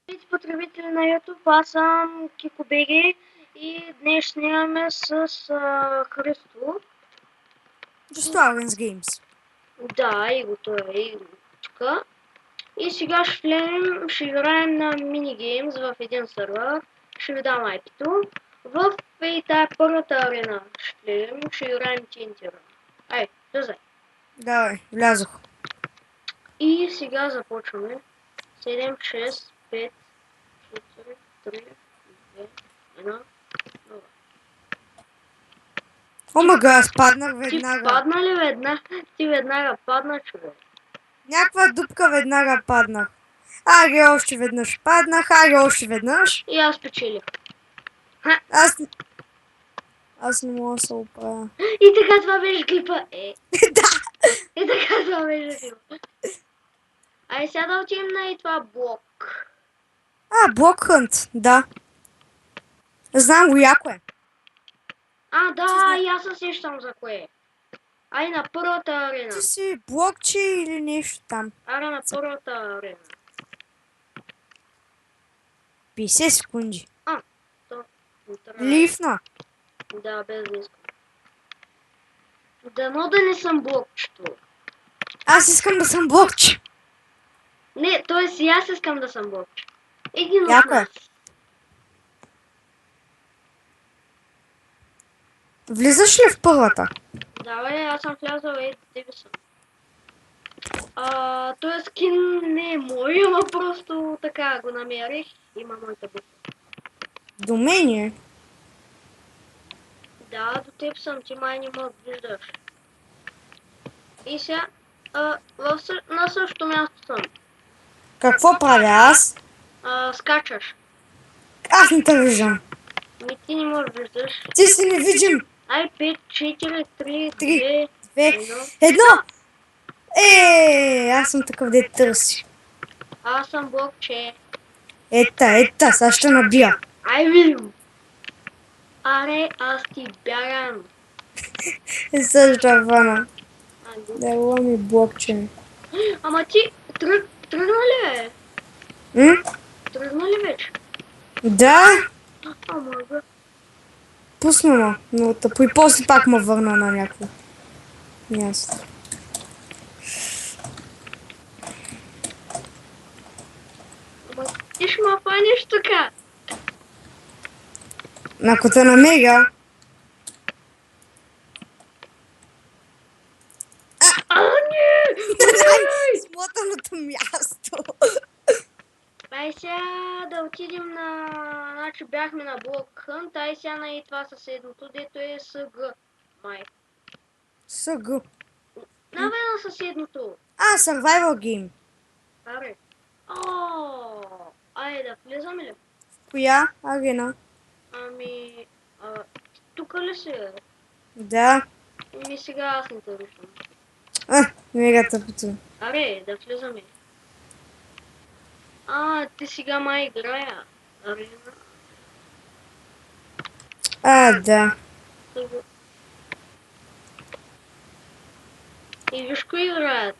Здравейте, потребители на YouTube, аз съм Кикобеги и днес снимаме с Христо. Just Orange Games. Да, Игото е Игочка. И сега ще играем на минигеймс в един сервер. Ще ви дам IP-то. В тая първата арена ще играем TNT Run. Ай, влезай. Давай, влязох. И сега започваме. 7, 6, 5, 4, 3, 2, 1, 0. Омага, аз паднах Ти веднага. падна ли веднага? Ти веднага падна, човек. Някаква дупка веднага паднах. Аре, още веднъж паднах, аре, още веднъж. И аз печелих. Аз не мога да се оправя. И така това беше клипа. Да! И така това беше клипа. Ай, сега да отидем на и това блок. Блок Хънт, да. Знам го, яко е. Да, и аз се сещам за кое. Ай, на първата арена. Ти си блокче или нещо там. Аре, на първата арена. 50 секунди. То не трябва. Лифна. Да, без да искам. Дано да не съм блокчето. Аз искам да съм блокче. Не, т.е. и аз искам да съм блокче. Един от Яко е. нас. Влизаш ли в първата? Давай, аз съм влязъл, тебе съм. Той скин не е мой, ама просто така го намерих. Има моята буква. До мен е. Да, до теб съм, ти май не ме виждаш. И сега, на същото място съм. Какво правя аз? Скачаш. Аз не те виждам. Ти не можеш виждаш. Ти си невидим. Ай, 5, 4, 3, 3, 2, 2, 1. Аз съм такъв де търси. Аз съм блокче. Ета, сега ще набия. Ай, видим. Аре, аз ти бягам. Също вана. Да ми блокче. Ама ти тръгна ли е? Тръгна ли вече? Да, Ама бе. пусна ма. Но тъпо и после пак ме върна на някакво място. Ама ти ще ме фаниш така. Ако те намеря. Не! Смотаното място. Ай сега да отидем на... Значи бяхме на блок Хънт, ай сега на и това съседното, дето е СГ. Май. СГ. Давай на съседното. Survival game. Аре. Ай да влизаме ли? Коя арена? Ами... тук ли си? Да. Ами сега аз не те виждам. Мега тъпото. Аре, да влизаме. Ти сега май играя. Арена. Да. И виж кои играят.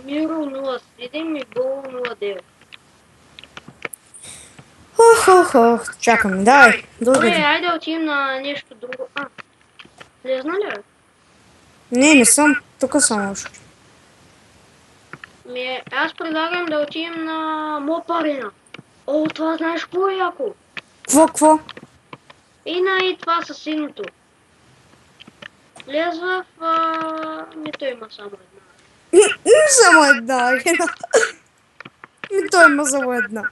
Миро 07 и Боло 09. Ох, чакам, давай, Добре, друга. айде отидем на нещо друго. Влезна ли? Не съм. Тук съм още. Аз предлагам да отидем на Моп Арена. Това знаеш какво е яко? Какво? И на и това съседното. Влез в... той има само една. Само една арена. Той има само една.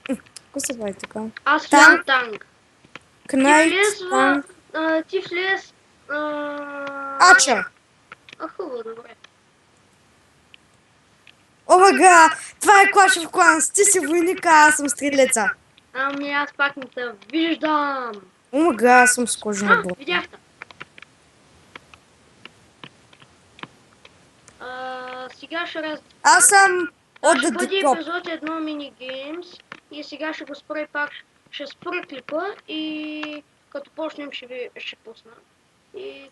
Какво се прави така? Аз влязам танк. Кнайт, танк. Ти влез... Ача. Хубаво, добре. Омага, това е Clash of Clans. Ти си войника, аз съм стрелеца. Ами аз пак не те виждам. Омага, аз съм с кожена блок. Видях те. Сега Аз съм от ще бъде the top. епизод 1 минигеймс и сега ще го спра и пак ще спра клипа и като почнем ще пусна. И